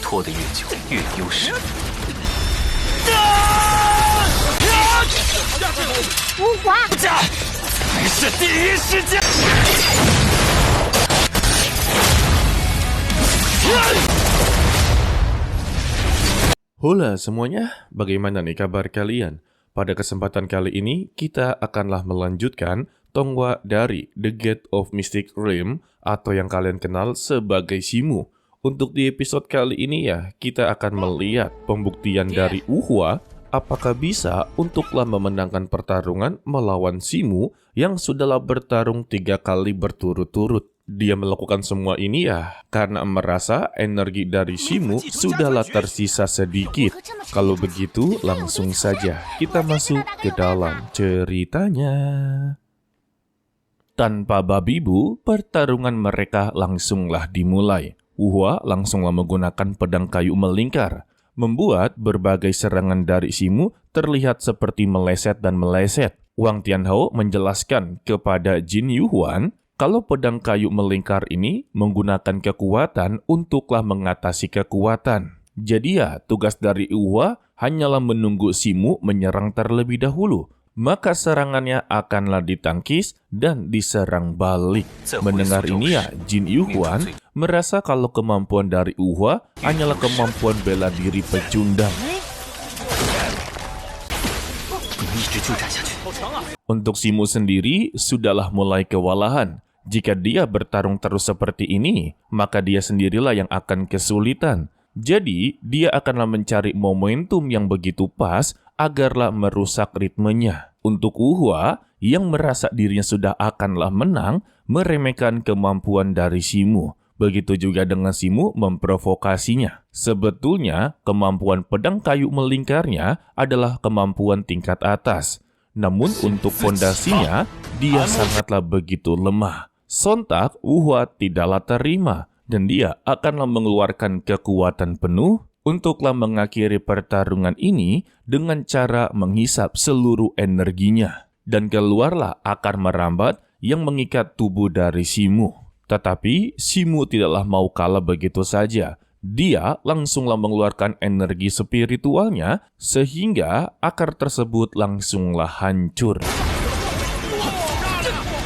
拖得越久越优势。无华，才是第一时间。Hola semuanya, bagaimana nih kabar kalian? Pada kesempatan kali ini, kita akanlah melanjutkan Tonghua dari The Gate of Mystic Realm atau yang kalian kenal sebagai Shimu. Untuk di episode kali ini ya, kita akan melihat pembuktian dari Wuhua apakah bisa untuklah memenangkan pertarungan melawan Shimu yang sudahlah bertarung 3 kali berturut-turut. Dia melakukan semua ini ya karena merasa energi dari Shimu sudahlah tersisa sedikit. Kalau begitu, langsung saja kita masuk ke dalam ceritanya. Tanpa babi bu, pertarungan mereka langsunglah dimulai. Wuhua langsunglah menggunakan pedang kayu melingkar, membuat berbagai serangan dari Shimu terlihat seperti meleset dan meleset. Wang Tianhao menjelaskan kepada Jin Yuhuan kalau pedang kayu melingkar ini menggunakan kekuatan untuklah mengatasi kekuatan. Jadi ya, tugas dari Wuhua hanyalah menunggu Shimu menyerang terlebih dahulu. Maka serangannya akanlah ditangkis dan diserang balik. Mendengar ini ya, Jin Yuhuan merasa kalau kemampuan dari Wuhua hanyalah kemampuan bela diri pecundang. Untuk Shimu sendiri sudahlah mulai kewalahan. Jika dia bertarung terus seperti ini, maka dia sendirilah yang akan kesulitan. Jadi, dia akanlah mencari momentum yang begitu pas agarlah merusak ritmenya. Untuk Wuhua, yang merasa dirinya sudah akanlah menang, meremehkan kemampuan dari Shimu. Begitu juga dengan Shimu memprovokasinya. Sebetulnya, kemampuan pedang kayu melingkarnya adalah kemampuan tingkat atas. Namun untuk fondasinya, dia sangatlah begitu lemah. Sontak, Wuhua tidaklah terima, dan dia akanlah mengeluarkan kekuatan penuh untuklah mengakhiri pertarungan ini dengan cara menghisap seluruh energinya. Dan keluarlah akar merambat yang mengikat tubuh dari Shimu. Tetapi, Shimu tidaklah mau kalah begitu saja. Dia langsunglah mengeluarkan energi spiritualnya, sehingga akar tersebut langsunglah hancur.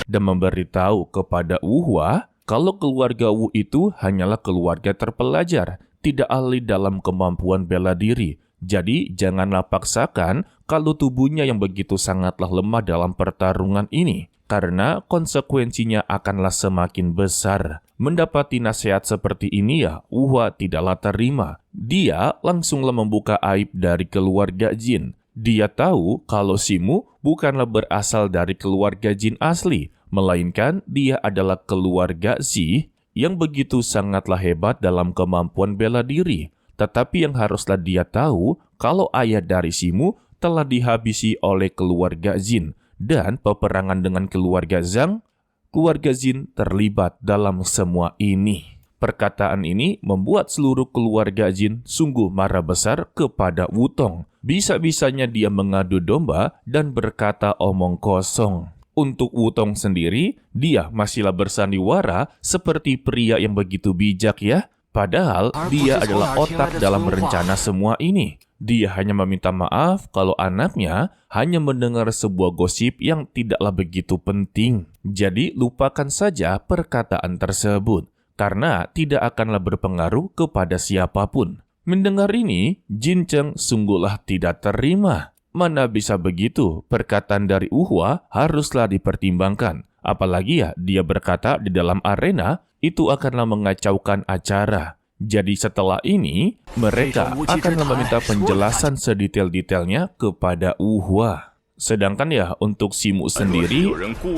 Dan memberitahu kepada Wuhua kalau keluarga Wu itu hanyalah keluarga terpelajar, tidak ahli dalam kemampuan bela diri. Jadi janganlah paksakan kalau tubuhnya yang begitu sangatlah lemah dalam pertarungan ini, karena konsekuensinya akanlah semakin besar. Mendapati nasihat seperti ini ya, Wuhua tidaklah terima. Dia langsunglah membuka aib dari keluarga jin. Dia tahu kalau Shimu bukanlah berasal dari keluarga jin asli, melainkan dia adalah keluarga Zi yang begitu sangatlah hebat dalam kemampuan bela diri. Tetapi yang haruslah dia tahu kalau ayah dari Shimu telah dihabisi oleh keluarga Jin dan peperangan dengan keluarga Zhang, keluarga Jin terlibat dalam semua ini. Perkataan ini membuat seluruh keluarga Jin sungguh marah besar kepada Wutong. Bisa-bisanya dia mengadu domba dan berkata omong kosong. Untuk Wutong sendiri, dia masihlah bersandiwara seperti pria yang begitu bijak ya. Padahal dia adalah otak dalam rencana semua ini. Dia hanya meminta maaf kalau anaknya hanya mendengar sebuah gosip yang tidaklah begitu penting. Jadi lupakan saja perkataan tersebut, karena tidak akanlah berpengaruh kepada siapapun. Mendengar ini, Jin Cheng sungguhlah tidak terima. Mana bisa begitu, perkataan dari Wuhua haruslah dipertimbangkan. Apalagi ya, dia berkata di dalam arena, itu akanlah mengacaukan acara. Jadi setelah ini, mereka akanlah meminta penjelasan sedetail-detailnya kepada Wuhua. Sedangkan ya, untuk Shimu sendiri,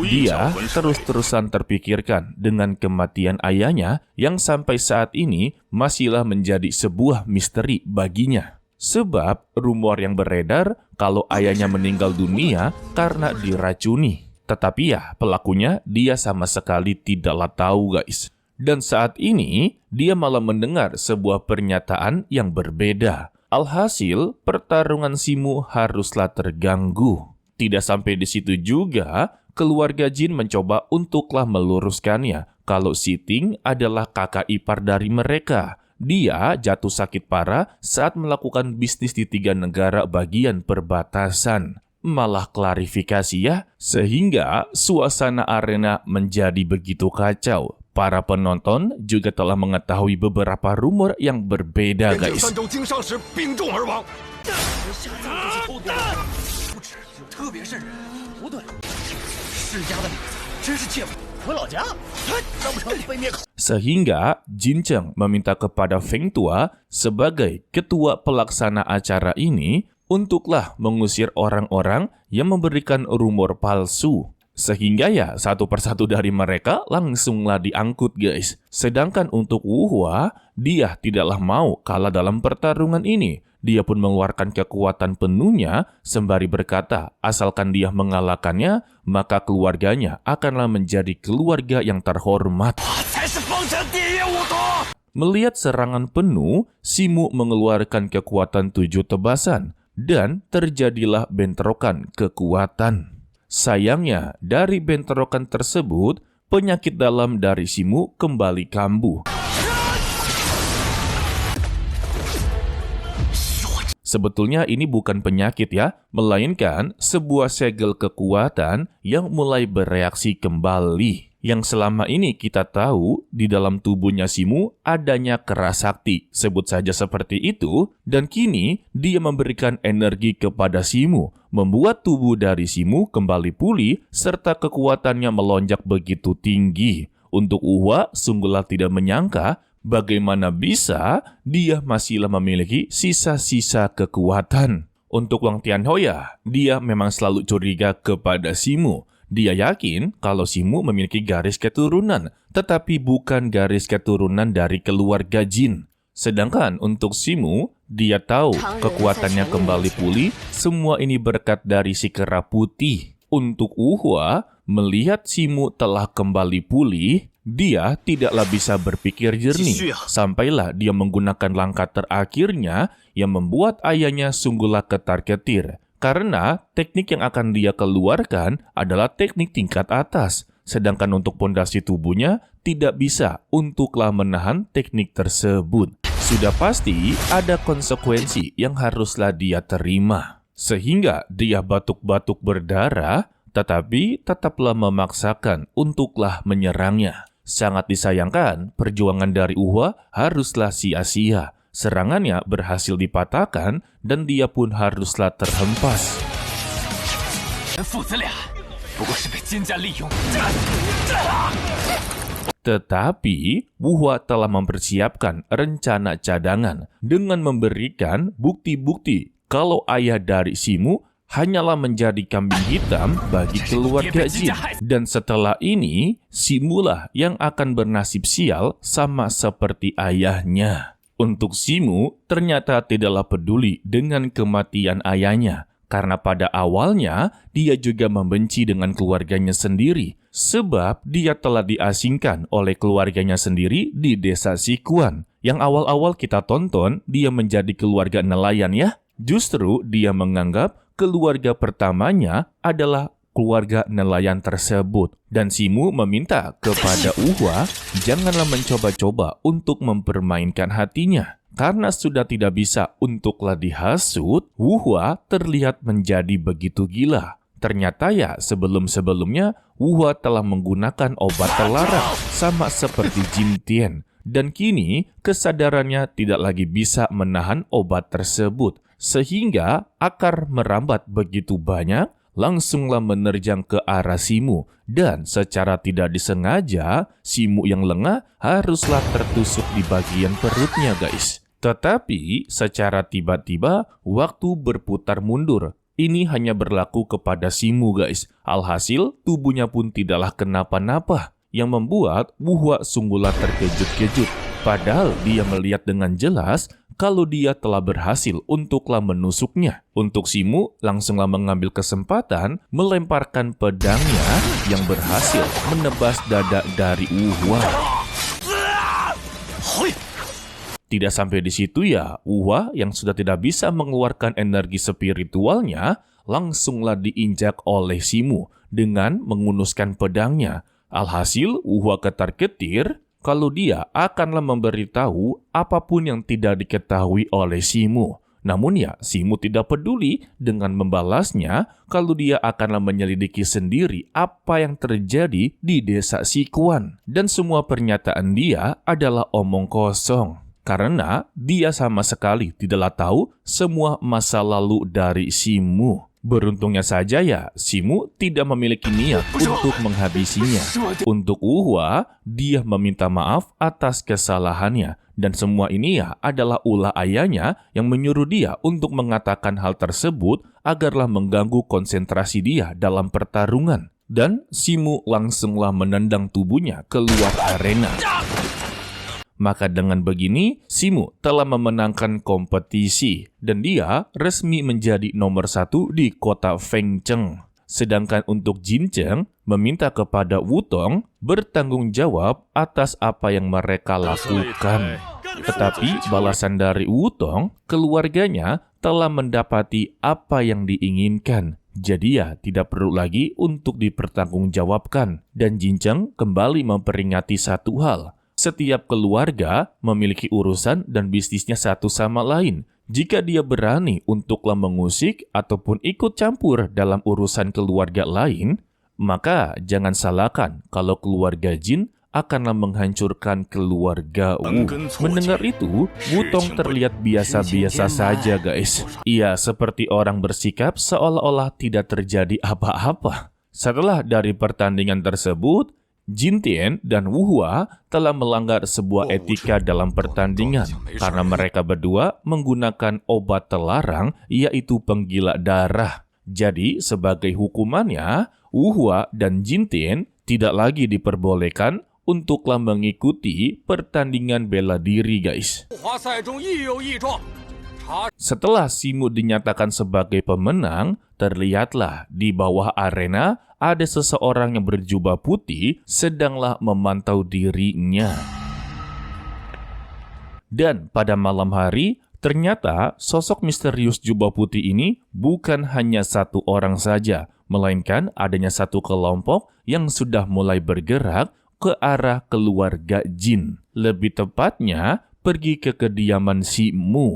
dia terus-terusan terpikirkan dengan kematian ayahnya yang sampai saat ini masihlah menjadi sebuah misteri baginya. Sebab rumor yang beredar kalau ayahnya meninggal dunia karena diracuni. Tetapi ya, pelakunya dia sama sekali tidaklah tahu guys. Dan saat ini, dia malah mendengar sebuah pernyataan yang berbeda. Alhasil, pertarungan Shimu haruslah terganggu. Tidak sampai di situ juga, keluarga Jin mencoba untuklah meluruskannya kalau Si Ting adalah kakak ipar dari mereka. dia jatuh sakit parah saat melakukan bisnis di 3 negara bagian perbatasan. Malah klarifikasi ya, sehingga suasana arena menjadi begitu kacau. Para penonton juga telah mengetahui beberapa rumor yang berbeda, guys. Sehingga Jin Cheng meminta kepada Feng Tua sebagai ketua pelaksana acara ini untuklah mengusir orang-orang yang memberikan rumor palsu. Sehingga ya satu persatu dari mereka langsunglah diangkut, guys. Sedangkan untuk Wu Hua, dia tidaklah mau kalah dalam pertarungan ini. Dia pun mengeluarkan kekuatan penuhnya sembari berkata, asalkan dia mengalahkannya, maka keluarganya akanlah menjadi keluarga yang terhormat. Melihat serangan penuh, Simu mengeluarkan kekuatan 7 tebasan. Dan terjadilah bentrokan kekuatan. Sayangnya, dari bentrokan tersebut, penyakit dalam dari Simu kembali kambuh. Sebetulnya ini bukan penyakit ya, melainkan sebuah segel kekuatan yang mulai bereaksi kembali. Yang selama ini kita tahu di dalam tubuhnya Simu adanya kera sakti, sebut saja seperti itu, dan kini dia memberikan energi kepada Simu, membuat tubuh dari Simu kembali pulih serta kekuatannya melonjak begitu tinggi. Untuk Uhwa sungguhlah tidak menyangka bagaimana bisa dia masihlah memiliki sisa-sisa kekuatan. Untuk Wang Tianhoya, dia memang selalu curiga kepada Simu. Dia yakin kalau Simu memiliki garis keturunan, tetapi bukan garis keturunan dari keluarga Jin. Sedangkan untuk Simu, dia tahu kekuatannya kembali pulih, semua ini berkat dari si kera putih. Untuk Uhwa, melihat Simu telah kembali pulih, dia tidaklah bisa berpikir jernih. Sampailah dia menggunakan langkah terakhirnya yang membuat ayahnya sungguhlah ketar-ketir. Karena teknik yang akan dia keluarkan adalah teknik tingkat atas. Sedangkan untuk pondasi tubuhnya tidak bisa untuklah menahan teknik tersebut. Sudah pasti ada konsekuensi yang haruslah dia terima. Sehingga dia batuk-batuk berdarah, tetapi tetaplah memaksakan untuklah menyerangnya. Sangat disayangkan, perjuangan dari Uhwa haruslah sia-sia. Serangannya berhasil dipatahkan dan dia pun haruslah terhempas. Tetapi Wu Hua telah mempersiapkan rencana cadangan dengan memberikan bukti-bukti kalau ayah dari Simu hanyalah menjadi kambing hitam bagi keluarga Jin. Dan setelah ini, Simulah yang akan bernasib sial sama seperti ayahnya. Untuk Simu, ternyata tidaklah peduli dengan kematian ayahnya. Karena pada awalnya, dia juga membenci dengan keluarganya sendiri. Sebab dia telah diasingkan oleh keluarganya sendiri di desa Sikuan. Yang awal-awal kita tonton, dia menjadi keluarga nelayan ya. Justru dia menganggap keluarga pertamanya adalah keluarga nelayan tersebut. Dan Simu meminta kepada Uhwa janganlah mencoba-coba untuk mempermainkan hatinya. Karena sudah tidak bisa untuklah dihasut, Uhwa terlihat menjadi begitu gila. Ternyata ya sebelum-sebelumnya Uhwa telah menggunakan obat terlarang sama seperti Jin Tian. Dan kini kesadarannya tidak lagi bisa menahan obat tersebut. Sehingga akar merambat begitu banyak, langsunglah menerjang ke arah Simu. Dan secara tidak disengaja, Simu yang lengah haruslah tertusuk di bagian perutnya, guys. Tetapi secara tiba-tiba, waktu berputar mundur. Ini hanya berlaku kepada Simu, guys. Alhasil, tubuhnya pun tidaklah kenapa-napa. Yang membuat Wu Hua sungguhlah terkejut-kejut. Padahal dia melihat dengan jelas kalau dia telah berhasil untuklah menusuknya. Untuk Simu langsunglah mengambil kesempatan melemparkan pedangnya yang berhasil menebas dada dari Wu Hua. Tidak sampai di situ ya, Wu Hua yang sudah tidak bisa mengeluarkan energi spiritualnya langsunglah diinjak oleh Simu dengan mengunuskan pedangnya. Alhasil Wu Hua ketar-ketir, kalau dia akanlah memberitahu apapun yang tidak diketahui oleh Simu. Namun ya, Simu tidak peduli dengan membalasnya kalau dia akanlah menyelidiki sendiri apa yang terjadi di desa Sikuan. Dan semua pernyataan dia adalah omong kosong. Karena dia sama sekali tidaklah tahu semua masa lalu dari Simu. Beruntungnya saja ya, Simu tidak memiliki niat untuk menghabisinya. Untuk Wuhua, dia meminta maaf atas kesalahannya. Dan semua ini ya adalah ulah ayahnya yang menyuruh dia untuk mengatakan hal tersebut agarlah mengganggu konsentrasi dia dalam pertarungan. Dan Simu langsunglah menendang tubuhnya keluar arena. Maka dengan begini, Simu telah memenangkan kompetisi dan dia resmi menjadi nomor 1 di kota Fengcheng. Sedangkan untuk Jincheng meminta kepada Wutong bertanggung jawab atas apa yang mereka lakukan. Tetapi balasan dari Wutong, keluarganya telah mendapati apa yang diinginkan. Jadi ya tidak perlu lagi untuk dipertanggungjawabkan. Dan Jincheng kembali memperingati satu hal. Setiap keluarga memiliki urusan dan bisnisnya satu sama lain. Jika dia berani untuklah mengusik ataupun ikut campur dalam urusan keluarga lain, maka jangan salahkan kalau keluarga Jin akanlah menghancurkan keluarga Wu. Mendengar itu, Wutong terlihat biasa-biasa saja, guys. Ia seperti orang bersikap seolah-olah tidak terjadi apa-apa. Setelah dari pertandingan tersebut, Jintian dan Wuhua telah melanggar sebuah etika dalam pertandingan karena mereka berdua menggunakan obat terlarang, yaitu penggila darah. Jadi, sebagai hukumannya, Wuhua dan Jintian tidak lagi diperbolehkan untuklah mengikuti pertandingan bela diri, guys. Setelah Simu dinyatakan sebagai pemenang, terlihatlah di bawah arena ada seseorang yang berjubah putih sedanglah memantau dirinya. Dan pada malam hari, ternyata sosok misterius jubah putih ini bukan hanya satu orang saja, melainkan adanya satu kelompok yang sudah mulai bergerak ke arah keluarga Jin. Lebih tepatnya, pergi ke kediaman Simu.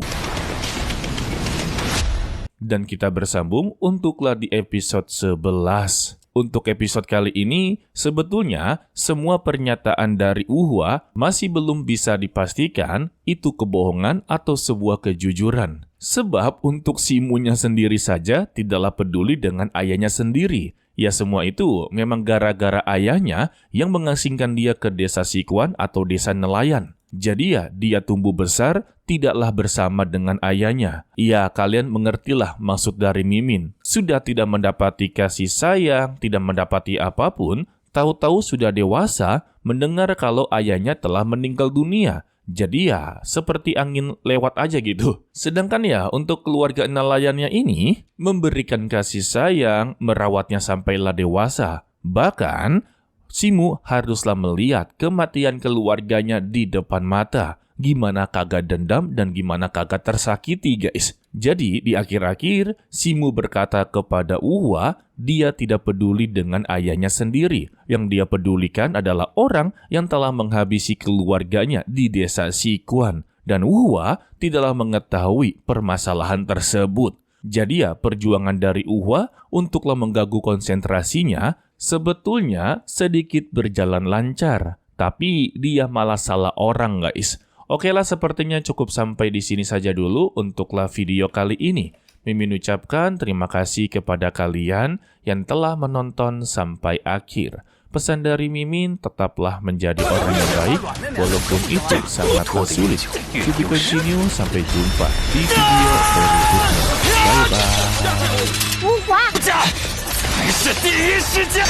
Dan kita bersambung untuklah di episode 11. Untuk episode kali ini, sebetulnya semua pernyataan dari Wuhua masih belum bisa dipastikan itu kebohongan atau sebuah kejujuran. Sebab untuk Simunya sendiri saja tidaklah peduli dengan ayahnya sendiri. Ya semua itu memang gara-gara ayahnya yang mengasingkan dia ke desa Sikuan atau desa nelayan. Jadi ya dia tumbuh besar tidaklah bersama dengan ayahnya. Ya kalian mengertilah maksud dari Mimin. Sudah tidak mendapati kasih sayang, tidak mendapati apapun, tahu-tahu sudah dewasa mendengar kalau ayahnya telah meninggal dunia. Jadi ya seperti angin lewat aja gitu. Sedangkan ya untuk keluarga nelayannya ini memberikan kasih sayang, merawatnya sampailah dewasa. Bahkan Simu haruslah melihat kematian keluarganya di depan mata. Gimana kagak dendam dan gimana kagak tersakiti, guys. Jadi di akhir-akhir Simu berkata kepada Wuhua, dia tidak peduli dengan ayahnya sendiri. Yang dia pedulikan adalah orang yang telah menghabisi keluarganya di desa Sikuan. Dan Wuhua tidaklah mengetahui permasalahan tersebut. Jadi ya perjuangan dari Wuhua untuklah mengganggu konsentrasinya sebetulnya sedikit berjalan lancar. Tapi dia malah salah orang, guys. Oke lah, sepertinya cukup sampai di sini saja dulu untuklah video kali ini. Mimin ucapkan terima kasih kepada kalian yang telah menonton sampai akhir. Pesan dari Mimin, tetaplah menjadi orang yang baik, walaupun itu sangatlah sulit. To be continue, sampai jumpa di video berikutnya. Bye-bye. 无华， 还是第一时间。